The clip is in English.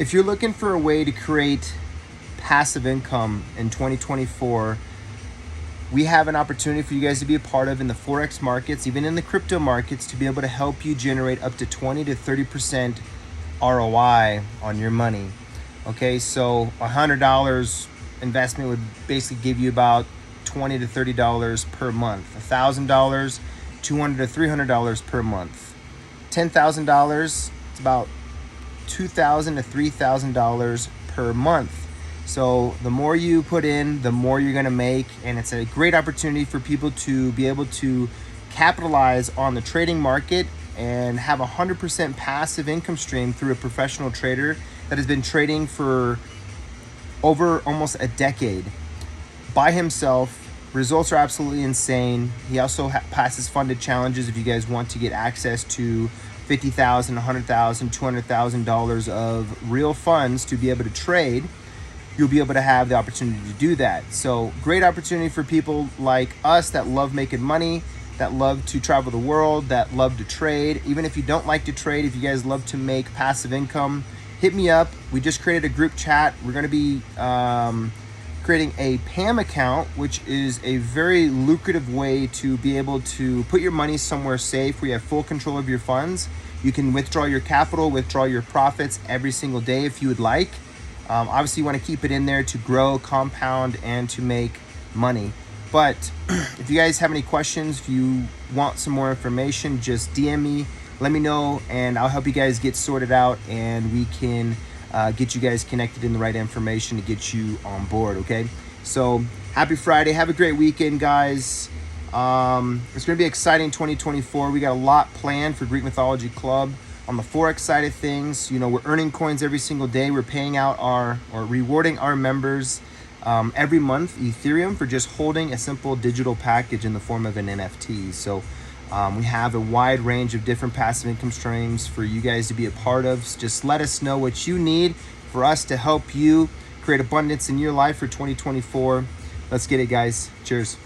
If you're looking for a way to create passive income in 2024, we have an opportunity for you guys to be a part of in the Forex markets, even in the crypto markets, to be able to help you generate up to 20 to 30% ROI on your money. Okay, so $100 investment would basically give you about $20 to $30 per month. $1,000, $200 to $300 per month. $10,000, it's about $2,000 to $3,000 per month. So the more you put in, the more you're going to make, and it's a great opportunity for people to be able to capitalize on the trading market and have 100% passive income stream through a professional trader that has been trading for over almost a decade by himself. Results are absolutely insane. He also passes funded challenges if you guys want to get access to $50,000, $100,000, $200,000 of real funds to be able to trade. You'll be able to have the opportunity to do that. So great opportunity for people like us that love making money, that love to travel the world, that love to trade. Even if you don't like to trade, if you guys love to make passive income, hit me up. We just created a group chat. We're going to be creating a PAM account, which is a very lucrative way to be able to put your money somewhere safe where you have full control of your funds. You can withdraw your capital, withdraw your profits every single day if you would like. Obviously, you want to keep it in there to grow, compound, and to make money. But if you guys have any questions, if you want some more information, just DM me, let me know, and I'll help you guys get sorted out, and we can get you guys connected in the right information to get you on board, okay? So happy Friday. Have a great weekend, guys. It's going to be exciting 2024. We got a lot planned for Greek Mythology Club. On the Forex side of things, you know, we're earning coins every single day. We're paying out or rewarding our members every month Ethereum for just holding a simple digital package in the form of an NFT. So we have a wide range of different passive income streams for you guys to be a part of. Just let us know what you need for us to help you create abundance in your life for 2024. Let's get it, guys. Cheers.